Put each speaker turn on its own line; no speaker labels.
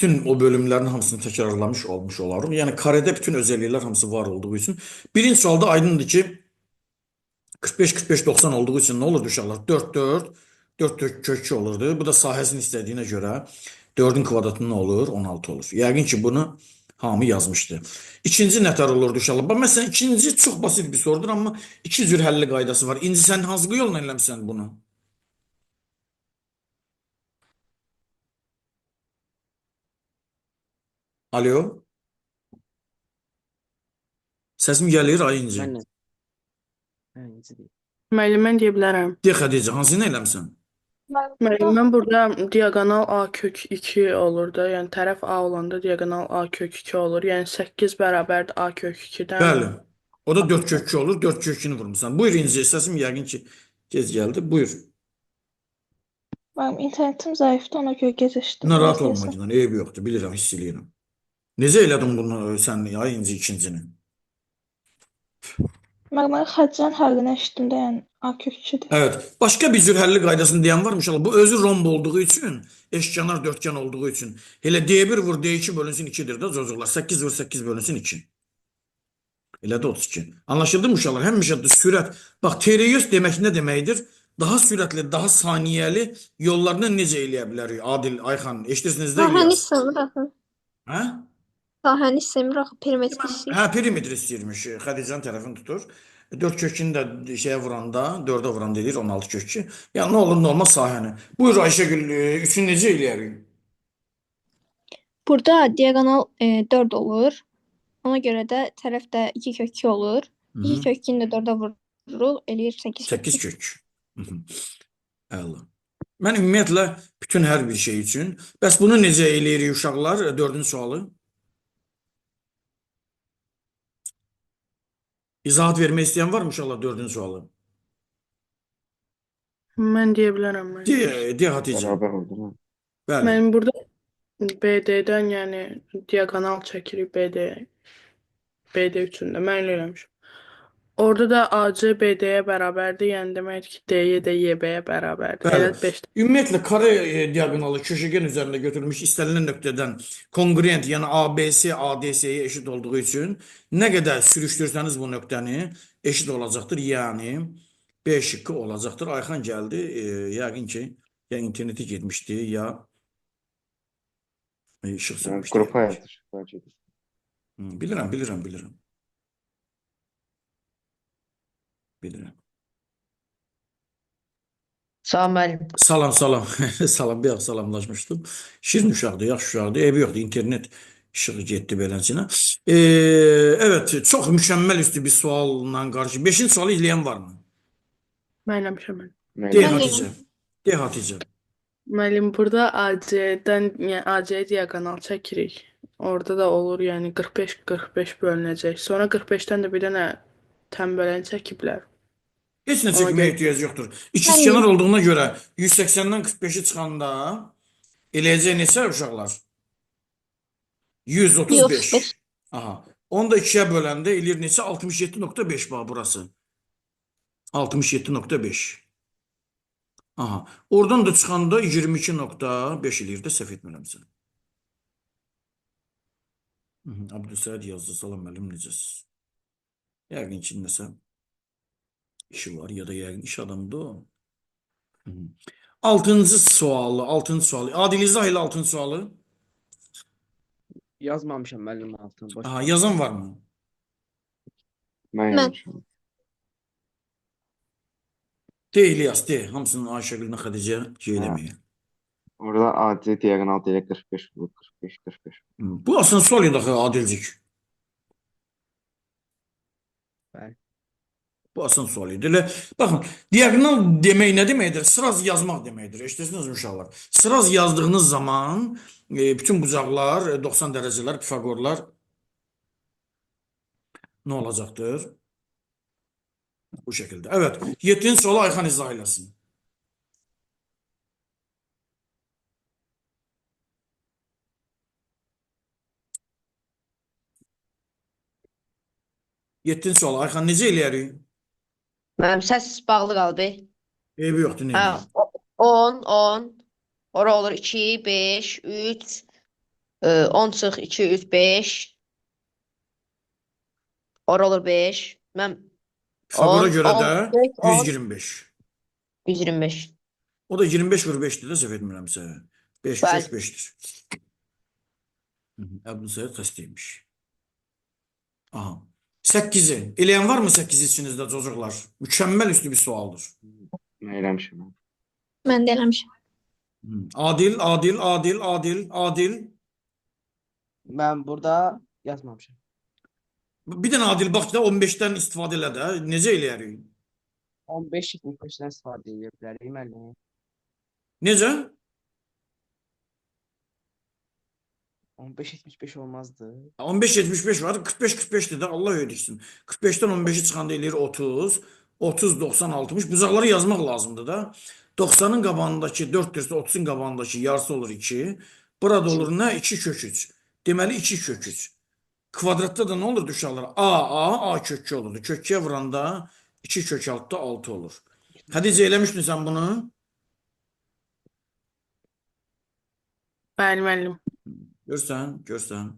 bütün o bölümlerin hamısını tekrarlamış olmuş olarıq. Yəni karede bütün özellikler hamısı var olduğu için. Birinci sualda aydındır ki 45-45-90 olduğu için ne olurdu uşaqlar? 4-4, 4 kök 2 olurdu. Bu da sahəsini istədiyinə görə 4'ün kvadratı nə olur? 16 olur. Yəqin ki bunu hamı yazmışdı. İkinci nətər olurdu uşaqlar? Bax məsələn ikinci çox basit bir sorudur amma iki cür həlli qaydası var. İnci sən hansı yolla eləmisən bunu? Alo? Səsim gəlir ay İnci.
Mən nə? Hə, necə deyim?
Müəllim, mən deyə bilərəm.
De Xədicə, hansını eləmisən?
Müəllim, mən burada diaqonal A kök 2 olur da, yəni tərəf A olanda diaqonal A kök 2 olur. Yəni 8 bərabərdir A kök 2-dən.
Bəli. O da 4 kök 2 olur. 4 kök 2'ni vurmusan. Buyur İnci, səsim yəqin ki gec gəldi. Buyur.
Benim internetim zayıftı, ona göre geciktim
Narahat
biraz
olma
neyse.
Günan, eybi yoxdur. Bilirəm, hiss eləyirəm. Necə elədin bunu sən ay İnci ikincini?
Ben xərclərin həllini eşitdim də, yəni A kökçüdür.
Evet. Başka bir cür həlli qaydasını deyən var mı inşallah? Bu özü romb olduğu için, eşkenar dörtgen olduğu için. Hele D1 vur D2 bölünsün 2'dir de çocuklar. 8 vur 8 bölünsün 2. Elə də 32. Anlaşıldı mı uşaqlar? Həmişə sürət. Bax, TR100 demək nə deməkdir? Daha sürətli, daha saniyəli yollarını necə eləyə bilərik? Adil, Ayxan, eşidirsiniz də
Sahəni
İlyas?
istəmir axı.
Hə?
Sahəni istəmir axı, perimetr istəyir.
Hə, perimetr istəyirmiş. Xədicənin tərəfini tutur. 4 kökünü də şeyə vuranda, 4'ə vuranda deyir 16 kökü. Yəni nə olur, nə olmaz sahəni. Buyur Ayşəgül, üçün necə eləyərik?
Burada diaqonal 4 olur. Ona görə də tərəfdə 2 kök 2 olur.
Hı
2
-hı.
kök 2-ni də 4-ə vururuq, eləyir 8 kök
8
2.
kök. Hı -hı. Əla. Mən ümumiyyətlə bütün hər bir şey üçün. Bəs bunu necə eləyirik uşaqlar? 4-cü sualı. İzahat vermək istəyən var mı uşaqlar 4-cü sualı?
Mən deyə bilərəm müəllim.
De Hatice.
Bərabər oldu mu?
Bəli.
Müəllim, burada BD-dən, yəni diaqonal çəkirik BD üçün də. Mən elə eləmişəm. Orada da AC BD-yə bərabərdir, yəni deməkdir ki, DY də YB-yə bərabərdir.
Bəli.
Elə 5.
Ümumiyyətlə kare diagonalı köşegen üzərində götürülmüş istənilən nöqtədən kongruent, yəni ABC ADC-yə eşit olduğu üçün nə qədər sürüşdürsəniz bu nöqtəni eşit olacaqdır. Yəni B şıkkı olacaqdır. Ayxan gəldi. Yəqin ki, ya interneti getmişdi, ya işıq sönmüşdü.
Qrupa
yəqin ki.
yazır. Bəlkə də.
Bilirəm. Bilirəm.
Salam müəllim.
Salam. Salam, bir az salamlaşmışdım. Şirin uşaqdır, yaxşı uşaqdır. Eybi yoxdur, internet işığı getdi beləsinə. Evet, çox mükəmməl üstü bir sualla qarşı. 5-ci sualı izləyən varmı?
Mən eləmişəm mən.
De
Mən
Hatice. De Hatice.
Müəllim, burada AC-dən, yəni AC diaqonal çəkirik. Orada da olur, yəni 45-45 bölünəcək. Sonra 45-dən də bir dənə tənbələni çəkiblər.
Heç nə
Ona
çəkməyə
görə
ehtiyac yoxdur. İkizkenar olduğuna görə 180-dən 45-i çıxanda eləyəcək neçə uşaqlar? 135.
135.
Aha. Onu da 2'ye böləndə eləyir neçə? 67.5 bax burası. 67.5. Aha. Oradan da çıxanda 22.5 eləyir də, səhv etmirəmsə. Abdülsəid yazdı. Salam müəllim, necəsiz? Yəqin ki, nəsə işi var ya da yəqin iş adamıdır o. 6-cı sualı. Adil izah elə 6-cı sualı.
yazmamışam müəllim altını. Boş.
Aha, yazan var mı?
Mən yazmışam.
De İlyas, de. Hamısını Ayşəgül'ün Xədicə eləməyə.
Orada AC diagonal deyə 45 vurur. 45.
Bu aslında sual idi axı Adilcik.
Bəli.
Bu asan sual idi. Elə, baxın, diagonal demək nə deməkdir? Sıraz yazmaq deməkdir. Eşidirsiniz mi uşaqlar? Sıraz yazdığınız zaman bütün bucaqlar, 90 dərəcələr, Pifagorlar nə olacaqdır? Bu şəkildə. Evet. 7-ci sualı Ayxan izah eləsin. Yettinci sual. Ayxan necə eləyərik?
Mənim səs bağlı qaldı.
Eybi yoxdur, nə
Hə,
eləyək?
10. Ora olur 2, 5, 3, 10 çıx 2, 3, 5. Ora olur 5. Mən
Favora
10,
görə
10,
də
5, 10,
125.
125.
O da 25 vur 5'dir də səhv etmirəmsə. 5
Bəli.
kök 5'dir. Əbdül Sayır xəstəymiş. Aha. 8'i. Eləyən var mı 8 içinizdə çocuklar? Mükəmməl üstü bir sualdır.
Mən eləmişəm.
Mən də eləmişəm.
Adil, adil, adil, adil, adil.
Ben burada yazmamışım.
Bir dənə adil bax da 15'dən istifadə elə də. Necə eləyərik?
15-75'den istifadə edə bilərik müəllim.
Necə?
15-75 olmazdı.
15-75 var. 45-45'dir də. Allah ödəsin. 45'dən 15'i çıxanda eləyir 30. 30, 90, 60. Buzaqları yazmaq lazımdır da. 90'ın qabağındakı 4'dürsə 30'un qabağındakı yarısı olur 2. Burada olur nə? 2 kök 3. Deməli 2 kök 3. Kvadratda da nə olurdu uşaqlar? A kökü olurdu. Köküyə vuranda 2 kök altda 6 olur. Hədicə eləmişdin sən bunu?
Bəli, müəllim.
Görsən, görsən.